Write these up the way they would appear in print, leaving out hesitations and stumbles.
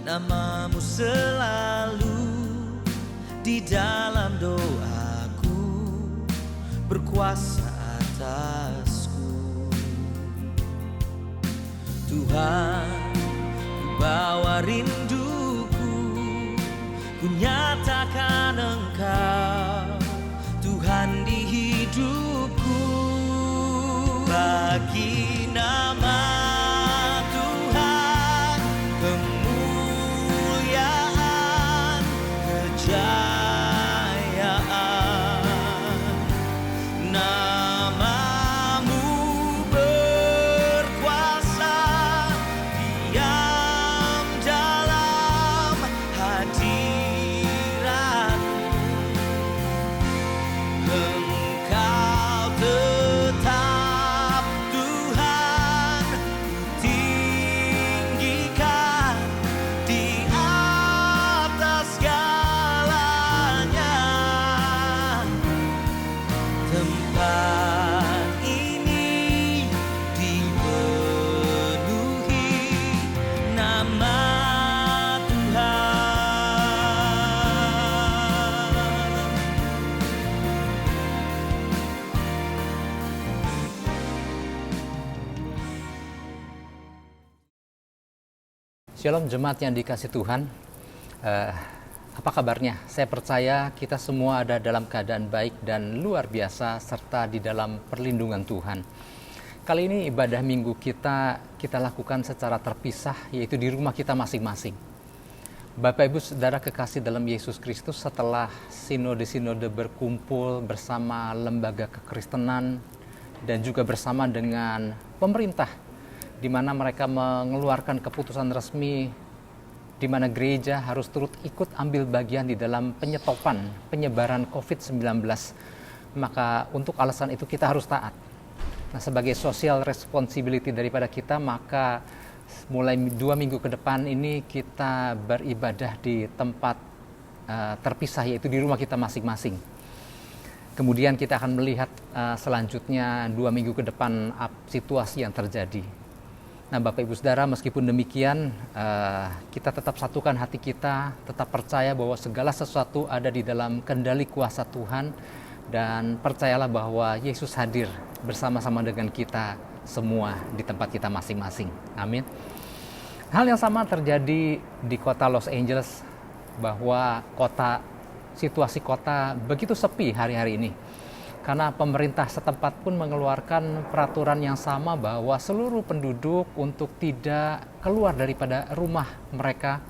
namamu selalu di dalam doaku, berkuasa atasku. Tuhan, ku bawa rinduku, ku nyatakan Engkau Tuhan di hidupku. Bagi nama Tuhan kemuliaan, kejayaan. Namamu berkuasa, diam dalam hadirat-Mu. Engkau tetap Tuhan, ku tinggikan di atas segalanya. Tempat ini dipenuhi nama Tuhan. Shalom jemaat yang dikasih Tuhan, apa kabarnya? Saya percaya kita semua ada dalam keadaan baik dan luar biasa serta di dalam perlindungan Tuhan. Kali ini ibadah minggu kita lakukan secara terpisah, yaitu di rumah kita masing-masing. Bapak Ibu Saudara kekasih dalam Yesus Kristus, setelah sinode-sinode berkumpul bersama lembaga kekristenan dan juga bersama dengan pemerintah, di mana mereka mengeluarkan keputusan resmi di mana gereja harus turut ikut ambil bagian di dalam penyetopan penyebaran COVID-19. Maka untuk alasan itu kita harus taat. Nah, sebagai social responsibility daripada kita, maka mulai 2 minggu ke depan ini kita beribadah di tempat terpisah, yaitu di rumah kita masing-masing. Kemudian kita akan melihat selanjutnya 2 minggu ke depan situasi yang terjadi. Nah, Bapak Ibu Saudara, meskipun demikian kita tetap satukan hati kita, tetap percaya bahwa segala sesuatu ada di dalam kendali kuasa Tuhan, dan percayalah bahwa Yesus hadir bersama-sama dengan kita semua di tempat kita masing-masing. Amin. Hal yang sama terjadi di kota Los Angeles, bahwa situasi kota begitu sepi hari-hari ini. Karena pemerintah setempat pun mengeluarkan peraturan yang sama bahwa seluruh penduduk untuk tidak keluar daripada rumah mereka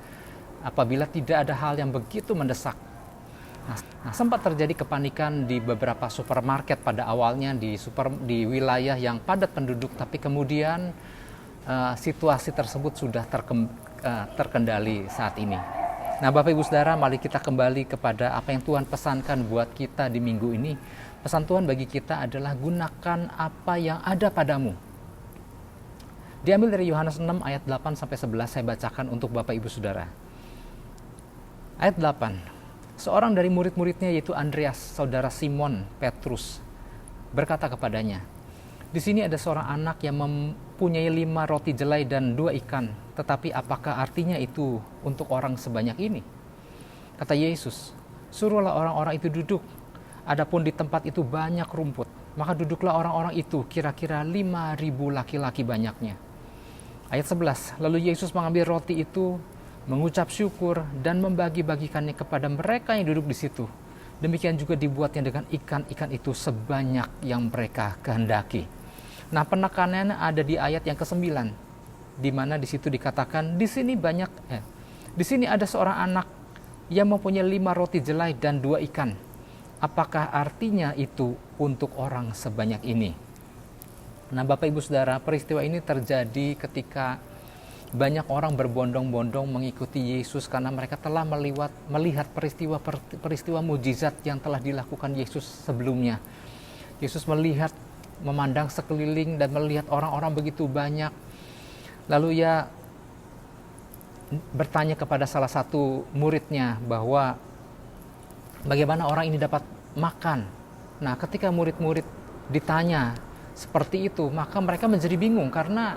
apabila tidak ada hal yang begitu mendesak. Nah, sempat terjadi kepanikan di beberapa supermarket pada awalnya di wilayah yang padat penduduk, tapi kemudian situasi tersebut sudah terkendali saat ini. Nah, Bapak Ibu Saudara, mari kita kembali kepada apa yang Tuhan pesankan buat kita di minggu ini. Pesan Tuhan bagi kita adalah gunakan apa yang ada padamu. Diambil dari Yohanes 6 ayat 8-11, saya bacakan untuk Bapak Ibu Saudara. Ayat 8. Seorang dari murid-muridnya, yaitu Andreas, saudara Simon Petrus, berkata kepadanya, "Di sini ada seorang anak yang mempunyai 5 roti jelai dan 2 ikan, tetapi apakah artinya itu untuk orang sebanyak ini?" Kata Yesus, "Suruhlah orang-orang itu duduk. Adapun di tempat itu banyak rumput, maka duduklah orang-orang itu, kira-kira 5.000 laki-laki banyaknya." Ayat 11, lalu Yesus mengambil roti itu, mengucap syukur, dan membagi-bagikannya kepada mereka yang duduk di situ. Demikian juga dibuatnya dengan ikan-ikan itu sebanyak yang mereka kehendaki. Nah, penekanannya ada di ayat yang ke-9, di mana di situ dikatakan, di sini ada seorang anak yang mempunyai 5 roti jelai dan 2 ikan. Apakah artinya itu untuk orang sebanyak ini? Nah, Bapak Ibu Saudara, peristiwa ini terjadi ketika banyak orang berbondong-bondong mengikuti Yesus karena mereka telah melihat peristiwa mujizat yang telah dilakukan Yesus sebelumnya. Yesus memandang sekeliling dan melihat orang-orang begitu banyak. Lalu Ia bertanya kepada salah satu muridnya bahwa bagaimana orang ini dapat makan. Nah, ketika murid-murid ditanya seperti itu, maka mereka menjadi bingung karena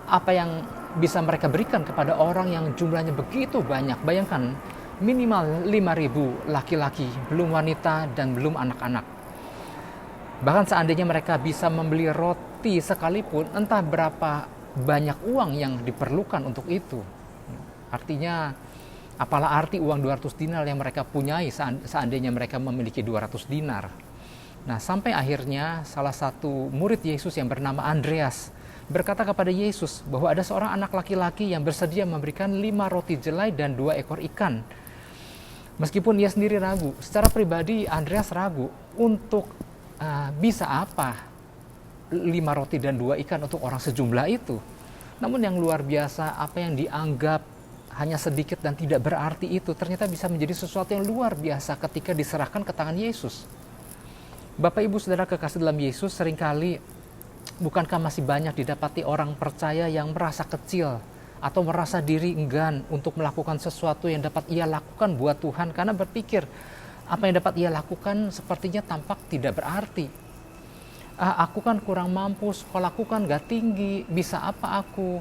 apa yang bisa mereka berikan kepada orang yang jumlahnya begitu banyak. Bayangkan, minimal 5.000 laki-laki, belum wanita dan belum anak-anak. Bahkan seandainya mereka bisa membeli roti sekalipun, entah berapa banyak uang yang diperlukan untuk itu. Artinya, apalah arti uang 200 dinar yang mereka punyai seandainya mereka memiliki 200 dinar. Nah, sampai akhirnya salah satu murid Yesus yang bernama Andreas berkata kepada Yesus bahwa ada seorang anak laki-laki yang bersedia memberikan 5 roti jelai dan 2 ekor ikan. Meskipun dia sendiri ragu, secara pribadi Andreas ragu untuk bisa apa 5 roti dan 2 ikan untuk orang sejumlah itu. Namun yang luar biasa, apa yang dianggap hanya sedikit dan tidak berarti itu ternyata bisa menjadi sesuatu yang luar biasa ketika diserahkan ke tangan Yesus. Bapak Ibu Saudara kekasih dalam Yesus, seringkali bukankah masih banyak didapati orang percaya yang merasa kecil atau merasa diri enggan untuk melakukan sesuatu yang dapat ia lakukan buat Tuhan karena berpikir apa yang dapat ia lakukan sepertinya tampak tidak berarti. Aku kan kurang mampu, sekolahku kan gak tinggi, bisa apa aku?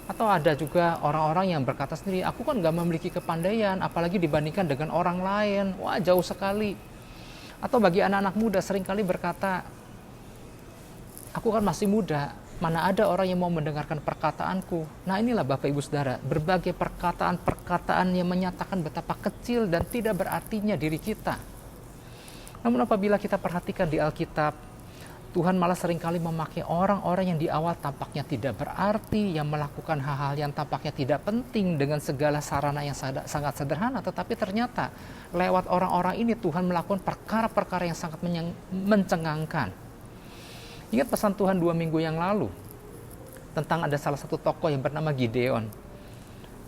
Atau ada juga orang-orang yang berkata sendiri, aku kan gak memiliki kepandaian, apalagi dibandingkan dengan orang lain, wah jauh sekali. Atau bagi anak-anak muda seringkali berkata, aku kan masih muda, mana ada orang yang mau mendengarkan perkataanku. Nah inilah Bapak Ibu Saudara, berbagai perkataan-perkataan yang menyatakan betapa kecil dan tidak berartinya diri kita. Namun apabila kita perhatikan di Alkitab, Tuhan malah seringkali memakai orang-orang yang di awal tampaknya tidak berarti, yang melakukan hal-hal yang tampaknya tidak penting dengan segala sarana yang sangat sederhana, tetapi ternyata lewat orang-orang ini Tuhan melakukan perkara-perkara yang sangat mencengangkan. Ingat pesan Tuhan 2 minggu yang lalu tentang ada salah satu tokoh yang bernama Gideon.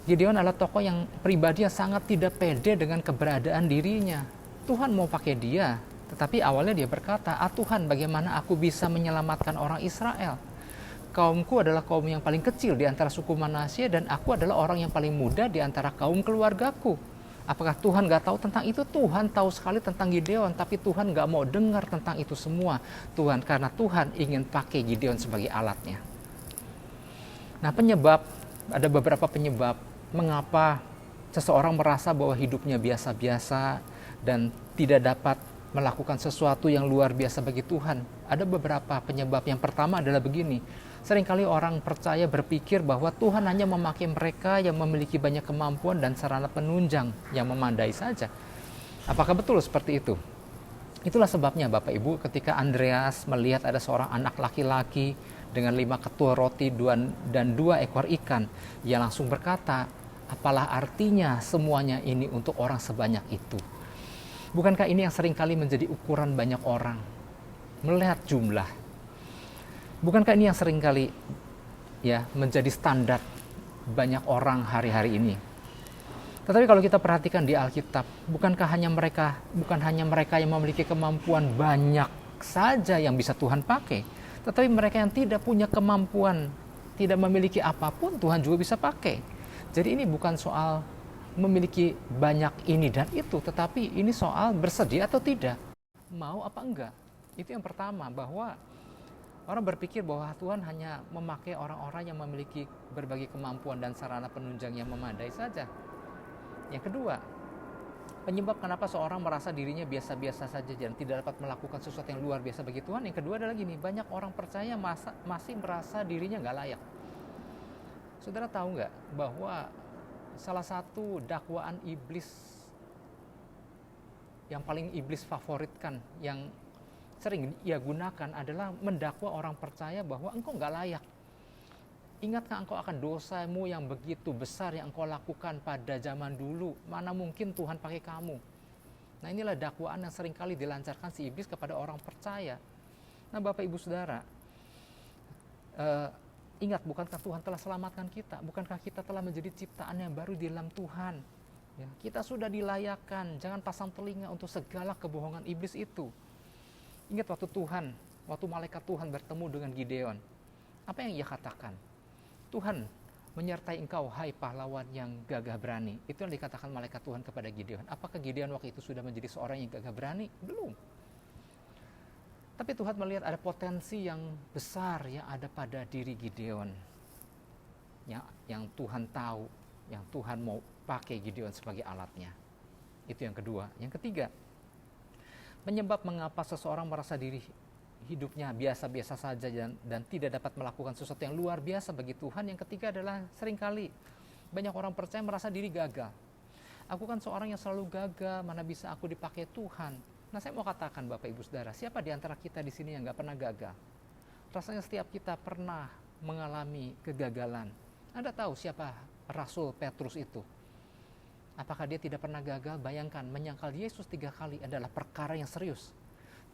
Gideon adalah tokoh yang pribadinya sangat tidak pede dengan keberadaan dirinya. Tuhan mau pakai dia, tetapi awalnya dia berkata, Tuhan, bagaimana aku bisa menyelamatkan orang Israel? Kaumku adalah kaum yang paling kecil di antara suku Manasye dan aku adalah orang yang paling muda di antara kaum keluargaku. Apakah Tuhan gak tahu tentang itu? Tuhan tahu sekali tentang Gideon, tapi Tuhan gak mau dengar tentang itu semua. Karena Tuhan ingin pakai Gideon sebagai alatnya. Nah, ada beberapa penyebab mengapa seseorang merasa bahwa hidupnya biasa-biasa dan tidak dapat melakukan sesuatu yang luar biasa bagi Tuhan. Ada beberapa penyebab. Yang pertama adalah begini, seringkali orang percaya berpikir bahwa Tuhan hanya memakai mereka yang memiliki banyak kemampuan dan sarana penunjang yang memandai saja. Apakah betul seperti itu? Itulah sebabnya Bapak Ibu, ketika Andreas melihat ada seorang anak laki-laki dengan 5 ketul roti dan 2 ekor ikan, ia langsung berkata, apalah artinya semuanya ini untuk orang sebanyak itu? Bukankah ini yang seringkali menjadi ukuran banyak orang? Melihat jumlah. Bukankah ini yang seringkali menjadi standar banyak orang hari-hari ini? Tetapi kalau kita perhatikan di Alkitab, bukan hanya mereka yang memiliki kemampuan banyak saja yang bisa Tuhan pakai, tetapi mereka yang tidak punya kemampuan, tidak memiliki apapun, Tuhan juga bisa pakai. Jadi ini bukan soal memiliki banyak ini dan itu, tetapi ini soal bersedia atau tidak, mau apa enggak. Itu yang pertama, bahwa orang berpikir bahwa Tuhan hanya memakai orang-orang yang memiliki berbagai kemampuan dan sarana penunjang yang memadai saja. Yang kedua, penyebab kenapa seorang merasa dirinya biasa-biasa saja dan tidak dapat melakukan sesuatu yang luar biasa bagi Tuhan, yang kedua adalah gini, banyak orang percaya masih merasa dirinya nggak layak. Saudara tahu nggak bahwa salah satu dakwaan iblis yang paling iblis favoritkan, yang sering ia gunakan adalah mendakwa orang percaya bahwa engkau nggak layak. Ingatkah engkau akan dosamu yang begitu besar yang engkau lakukan pada zaman dulu? Mana mungkin Tuhan pakai kamu? Nah inilah dakwaan yang seringkali dilancarkan si iblis kepada orang percaya. Nah Bapak Ibu Saudara, ingat, bukankah Tuhan telah selamatkan kita? Bukankah kita telah menjadi ciptaan yang baru di dalam Tuhan? Ya, kita sudah dilayakkan, jangan pasang telinga untuk segala kebohongan iblis itu. Ingat waktu malaikat Tuhan bertemu dengan Gideon, apa yang ia katakan? Tuhan menyertai engkau, hai pahlawan yang gagah berani. Itu yang dikatakan malaikat Tuhan kepada Gideon. Apakah Gideon waktu itu sudah menjadi seorang yang gagah berani? Belum. Tapi Tuhan melihat ada potensi yang besar yang ada pada diri Gideon. yang Tuhan tahu, yang Tuhan mau pakai Gideon sebagai alatnya. Itu yang kedua. Yang ketiga, penyebab mengapa seseorang merasa diri hidupnya biasa-biasa saja dan tidak dapat melakukan sesuatu yang luar biasa bagi Tuhan. Yang ketiga adalah seringkali banyak orang percaya merasa diri gagal. Aku kan seorang yang selalu gagal, mana bisa aku dipakai Tuhan. Nah, saya mau katakan Bapak Ibu Saudara, siapa di antara kita di sini yang gak pernah gagal? Rasanya setiap kita pernah mengalami kegagalan. Anda tahu siapa Rasul Petrus itu? Apakah dia tidak pernah gagal? Bayangkan, menyangkal Yesus 3 kali adalah perkara yang serius.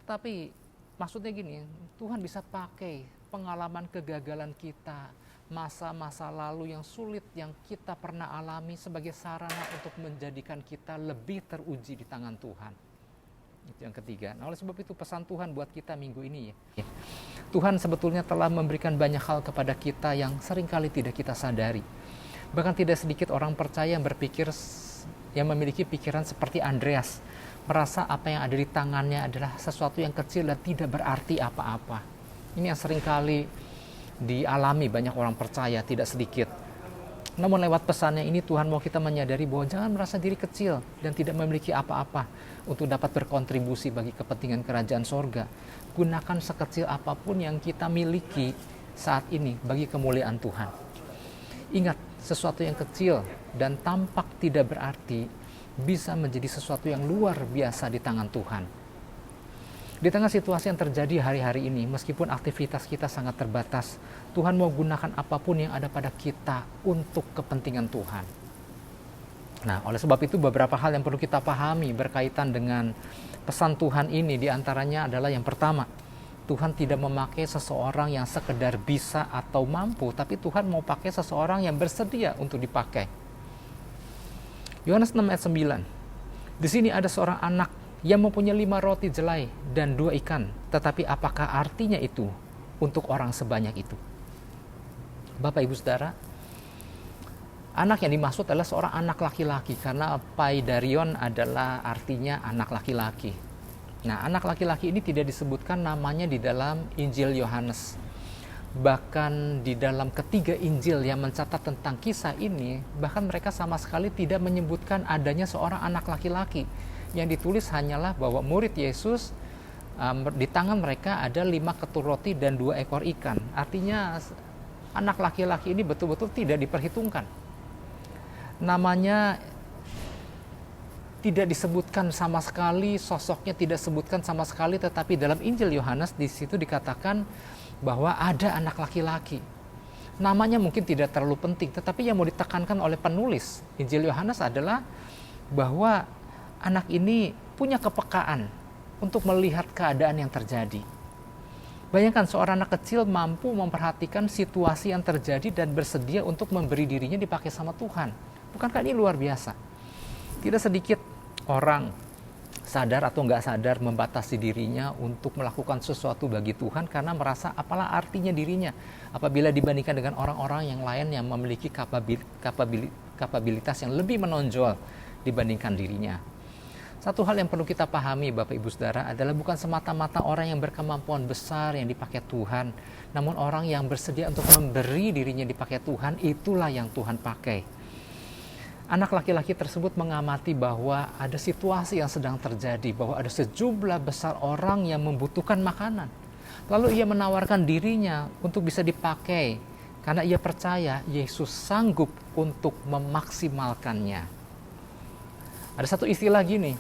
Tetapi maksudnya gini, Tuhan bisa pakai pengalaman kegagalan kita, masa-masa lalu yang sulit yang kita pernah alami sebagai sarana untuk menjadikan kita lebih teruji di tangan Tuhan. Itu yang ketiga. Nah, oleh sebab itu pesan Tuhan buat kita minggu ini ya. Tuhan sebetulnya telah memberikan banyak hal kepada kita yang seringkali tidak kita sadari. Bahkan tidak sedikit orang percaya yang memiliki pikiran seperti Andreas, merasa apa yang ada di tangannya adalah sesuatu yang kecil dan tidak berarti apa-apa. Ini yang seringkali dialami banyak orang percaya, tidak sedikit. Namun lewat pesannya ini Tuhan mau kita menyadari bahwa jangan merasa diri kecil dan tidak memiliki apa-apa untuk dapat berkontribusi bagi kepentingan kerajaan sorga. Gunakan sekecil apapun yang kita miliki saat ini bagi kemuliaan Tuhan. Ingat, sesuatu yang kecil dan tampak tidak berarti bisa menjadi sesuatu yang luar biasa di tangan Tuhan. Di tengah situasi yang terjadi hari-hari ini, meskipun aktivitas kita sangat terbatas, Tuhan mau gunakan apapun yang ada pada kita untuk kepentingan Tuhan. Nah, oleh sebab itu beberapa hal yang perlu kita pahami berkaitan dengan pesan Tuhan ini, diantaranya adalah yang pertama, Tuhan tidak memakai seseorang yang sekedar bisa atau mampu, tapi Tuhan mau pakai seseorang yang bersedia untuk dipakai. Yohanes 6 ayat 9. Di sini ada seorang anak yang mempunyai 5 roti jelai dan 2 ikan. Tetapi apakah artinya itu untuk orang sebanyak itu? Bapak Ibu Saudara, anak yang dimaksud adalah seorang anak laki-laki, karena paidarion adalah artinya anak laki-laki. Nah, anak laki-laki ini tidak disebutkan namanya di dalam Injil Yohanes. Bahkan di dalam ketiga Injil yang mencatat tentang kisah ini, bahkan mereka sama sekali tidak menyebutkan adanya seorang anak laki-laki. Yang ditulis hanyalah bahwa murid Yesus, di tangan mereka ada 5 ketur roti dan 2 ekor ikan. Artinya anak laki-laki ini betul-betul tidak diperhitungkan. Namanya tidak disebutkan sama sekali, sosoknya tidak disebutkan sama sekali, tetapi dalam Injil Yohanes di situ dikatakan bahwa ada anak laki-laki. Namanya mungkin tidak terlalu penting, tetapi yang mau ditekankan oleh penulis Injil Yohanes adalah bahwa anak ini punya kepekaan untuk melihat keadaan yang terjadi. Bayangkan seorang anak kecil mampu memperhatikan situasi yang terjadi dan bersedia untuk memberi dirinya dipakai sama Tuhan. Bukankah ini luar biasa? Tidak sedikit orang sadar atau nggak sadar membatasi dirinya untuk melakukan sesuatu bagi Tuhan karena merasa apalah artinya dirinya apabila dibandingkan dengan orang-orang yang lain yang memiliki kapabilitas yang lebih menonjol dibandingkan dirinya. Satu hal yang perlu kita pahami Bapak Ibu Saudara adalah bukan semata-mata orang yang berkemampuan besar yang dipakai Tuhan, namun orang yang bersedia untuk memberi dirinya dipakai Tuhan, itulah yang Tuhan pakai. Anak laki-laki tersebut mengamati bahwa ada situasi yang sedang terjadi, bahwa ada sejumlah besar orang yang membutuhkan makanan. Lalu ia menawarkan dirinya untuk bisa dipakai, karena ia percaya Yesus sanggup untuk memaksimalkannya. Ada satu istilah gini,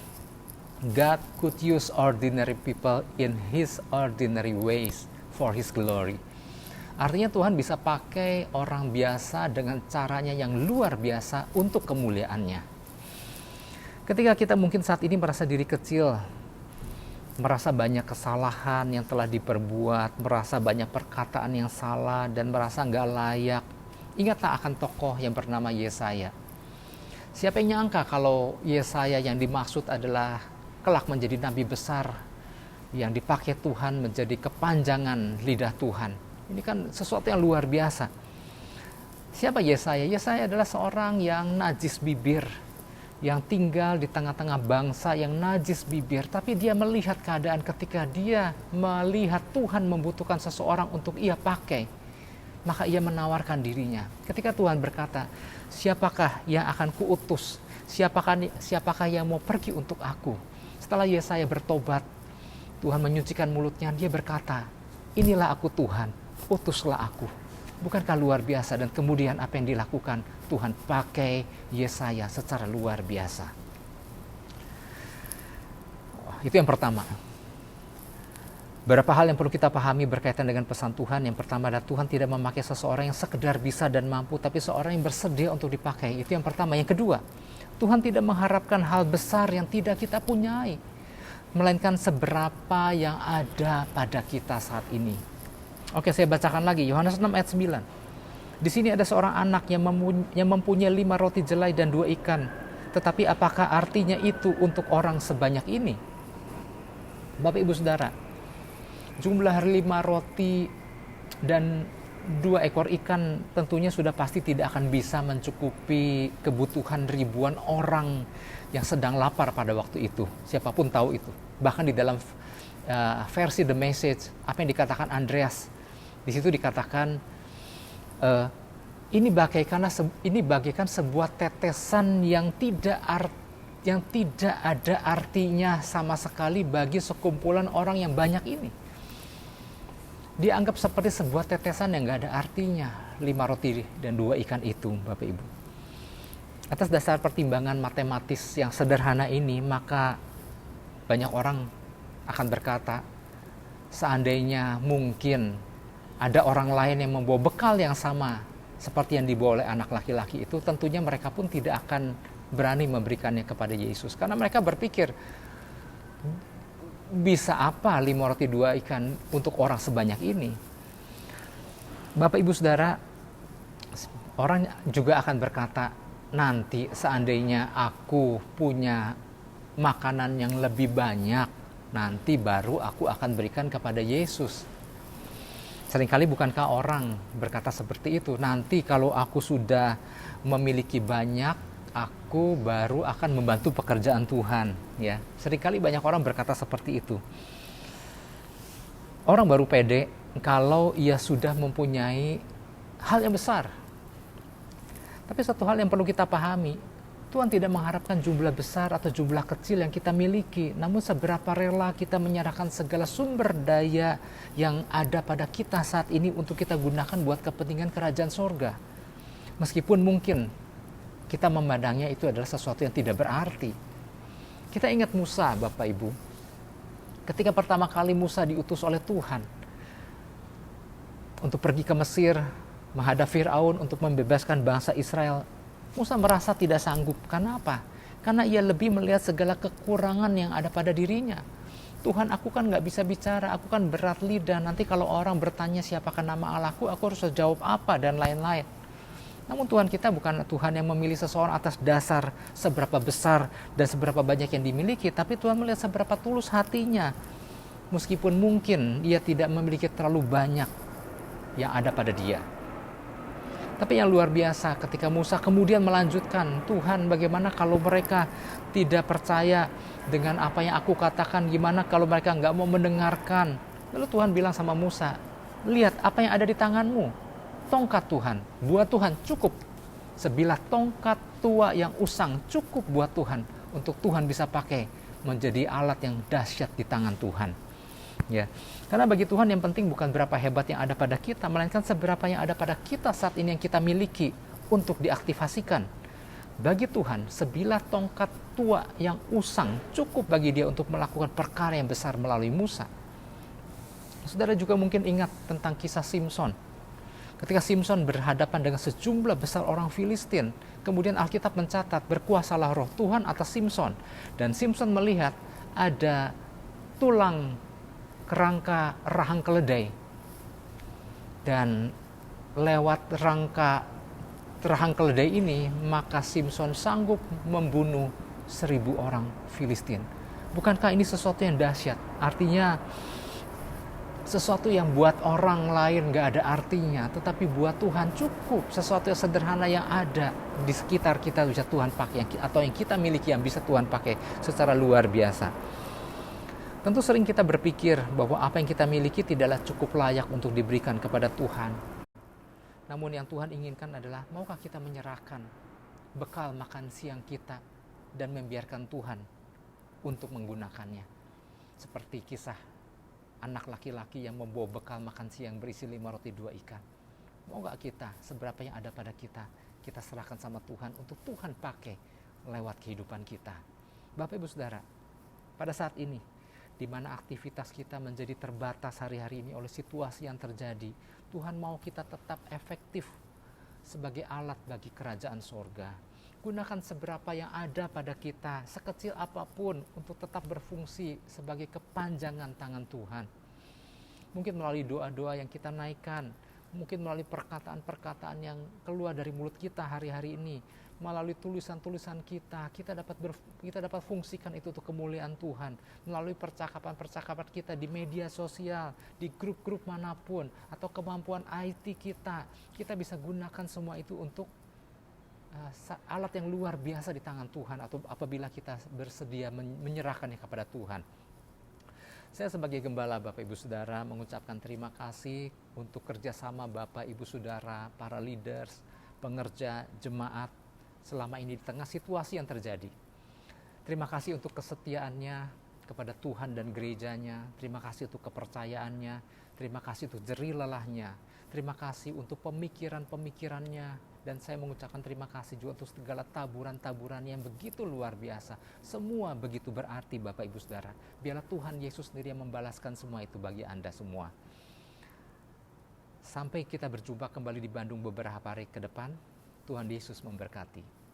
God could use ordinary people in His ordinary ways for His glory. Artinya Tuhan bisa pakai orang biasa dengan caranya yang luar biasa untuk kemuliaannya. Ketika kita mungkin saat ini merasa diri kecil, merasa banyak kesalahan yang telah diperbuat, merasa banyak perkataan yang salah dan merasa nggak layak, ingatlah akan tokoh yang bernama Yesaya. Siapa yang nyangka kalau Yesaya yang dimaksud adalah kelak menjadi nabi besar yang dipakai Tuhan menjadi kepanjangan lidah Tuhan. Ini kan sesuatu yang luar biasa. Siapa Yesaya? Yesaya adalah seorang yang najis bibir, yang tinggal di tengah-tengah bangsa yang najis bibir, tapi dia melihat keadaan ketika dia melihat Tuhan membutuhkan seseorang untuk ia pakai. maka ia menawarkan dirinya. Ketika Tuhan berkata, siapakah yang akan kuutus? Siapakah yang mau pergi untuk aku? Setelah Yesaya bertobat, Tuhan menyucikan mulutnya, dia berkata, inilah aku Tuhan, utuslah aku. Bukankah luar biasa? Dan kemudian apa yang dilakukan? Tuhan pakai Yesaya secara luar biasa. Itu yang pertama. Beberapa hal yang perlu kita pahami berkaitan dengan pesan Tuhan. Yang pertama adalah Tuhan tidak memakai seseorang yang sekedar bisa dan mampu, tapi seorang yang bersedia untuk dipakai. Itu yang pertama. Yang kedua, Tuhan tidak mengharapkan hal besar yang tidak kita punyai, melainkan seberapa yang ada pada kita saat ini. Oke, saya bacakan lagi Yohanes 6 ayat 9. Di sini ada seorang anak yang mempunyai 5 roti jelai dan 2 ikan. Tetapi apakah artinya itu untuk orang sebanyak ini? Bapak Ibu Saudara, jumlah 5 roti dan 2 ekor ikan tentunya sudah pasti tidak akan bisa mencukupi kebutuhan ribuan orang yang sedang lapar pada waktu itu. Siapapun tahu itu. Bahkan di dalam versi The Message, apa yang dikatakan Andreas, di situ dikatakan ini bagaikan sebuah tetesan yang tidak ada artinya sama sekali bagi sekumpulan orang yang banyak ini. Dianggap seperti sebuah tetesan yang gak ada artinya, 5 roti dan 2 ikan itu, Bapak Ibu. Atas dasar pertimbangan matematis yang sederhana ini, maka banyak orang akan berkata, seandainya mungkin ada orang lain yang membawa bekal yang sama seperti yang dibawa oleh anak laki-laki itu, tentunya mereka pun tidak akan berani memberikannya kepada Yesus. Karena mereka berpikir, bisa apa 5 roti 2 ikan untuk orang sebanyak ini? Bapak Ibu Saudara, orang juga akan berkata, nanti seandainya aku punya makanan yang lebih banyak, nanti baru aku akan berikan kepada Yesus. Seringkali bukankah orang berkata seperti itu, nanti kalau aku sudah memiliki banyak, aku baru akan membantu pekerjaan Tuhan, ya. Seringkali banyak orang berkata seperti itu. Orang baru pede kalau ia sudah mempunyai hal yang besar. Tapi satu hal yang perlu kita pahami, Tuhan tidak mengharapkan jumlah besar atau jumlah kecil yang kita miliki, namun seberapa rela kita menyerahkan segala sumber daya yang ada pada kita saat ini untuk kita gunakan buat kepentingan kerajaan sorga. Meskipun mungkin kita memandangnya itu adalah sesuatu yang tidak berarti. Kita ingat Musa, Bapak Ibu. Ketika pertama kali Musa diutus oleh Tuhan untuk pergi ke Mesir, menghadap Firaun untuk membebaskan bangsa Israel, Musa merasa tidak sanggup. Karena apa? Karena ia lebih melihat segala kekurangan yang ada pada dirinya. Tuhan, aku kan gak bisa bicara, aku kan berat lidah. Nanti kalau orang bertanya siapakah nama Allahku, aku harus jawab apa dan lain-lain. Namun Tuhan kita bukan Tuhan yang memilih seseorang atas dasar seberapa besar dan seberapa banyak yang dimiliki, tapi Tuhan melihat seberapa tulus hatinya. Meskipun mungkin ia tidak memiliki terlalu banyak yang ada pada dia. Tapi yang luar biasa ketika Musa kemudian melanjutkan, Tuhan, bagaimana kalau mereka tidak percaya dengan apa yang aku katakan, gimana kalau mereka nggak mau mendengarkan? Lalu Tuhan bilang sama Musa, lihat apa yang ada di tanganmu. Tongkat Tuhan, buat Tuhan cukup. Sebilah tongkat tua yang usang cukup buat Tuhan, untuk Tuhan bisa pakai menjadi alat yang dahsyat di tangan Tuhan. Ya, karena bagi Tuhan yang penting bukan berapa hebat yang ada pada kita, melainkan seberapa yang ada pada kita saat ini yang kita miliki untuk diaktifasikan. Bagi Tuhan, sebilah tongkat tua yang usang cukup bagi dia untuk melakukan perkara yang besar melalui Musa. Saudara juga mungkin ingat tentang kisah Simson. Ketika Simson berhadapan dengan sejumlah besar orang Filistin, kemudian Alkitab mencatat berkuasalah roh Tuhan atas Simson. Dan Simson melihat ada tulang kerangka rahang keledai. Dan lewat rahang keledai ini, maka Simson sanggup membunuh 1.000 orang Filistin. Bukankah ini sesuatu yang dahsyat? Artinya, sesuatu yang buat orang lain gak ada artinya, tetapi buat Tuhan cukup. Sesuatu yang sederhana yang ada di sekitar kita bisa Tuhan pakai, atau yang kita miliki yang bisa Tuhan pakai secara luar biasa. Tentu sering kita berpikir bahwa apa yang kita miliki tidaklah cukup layak untuk diberikan kepada Tuhan. Namun yang Tuhan inginkan adalah, maukah kita menyerahkan bekal makan siang kita dan membiarkan Tuhan untuk menggunakannya. Seperti kisah anak laki-laki yang membawa bekal makan siang berisi 5 roti 2 ikan. Mau gak kita, seberapa yang ada pada kita, kita serahkan sama Tuhan untuk Tuhan pakai lewat kehidupan kita. Bapak Ibu Saudara, pada saat ini, di mana aktivitas kita menjadi terbatas hari-hari ini oleh situasi yang terjadi, Tuhan mau kita tetap efektif sebagai alat bagi kerajaan sorga. Gunakan seberapa yang ada pada kita, sekecil apapun, untuk tetap berfungsi sebagai kepanjangan tangan Tuhan. Mungkin melalui doa-doa yang kita naikkan, mungkin melalui perkataan-perkataan yang keluar dari mulut kita hari-hari ini, melalui tulisan-tulisan kita dapat fungsikan itu untuk kemuliaan Tuhan, melalui percakapan-percakapan kita di media sosial, di grup-grup manapun, atau kemampuan IT kita bisa gunakan semua itu untuk alat yang luar biasa di tangan Tuhan, atau apabila kita bersedia menyerahkannya kepada Tuhan. Saya sebagai gembala Bapak Ibu Saudara mengucapkan terima kasih untuk kerjasama Bapak Ibu Saudara, para leaders, pengerja, jemaat selama ini di tengah situasi yang terjadi. Terima kasih untuk kesetiaannya kepada Tuhan dan gerejanya. Terima kasih untuk kepercayaannya. Terima kasih untuk jerih lelahnya. Terima kasih untuk pemikiran-pemikirannya. Dan saya mengucapkan terima kasih juga untuk segala taburan-taburan yang begitu luar biasa. Semua begitu berarti Bapak Ibu Saudara. Biarlah Tuhan Yesus sendiri yang membalaskan semua itu bagi Anda semua. Sampai kita berjumpa kembali di Bandung beberapa hari ke depan. Tuhan Yesus memberkati.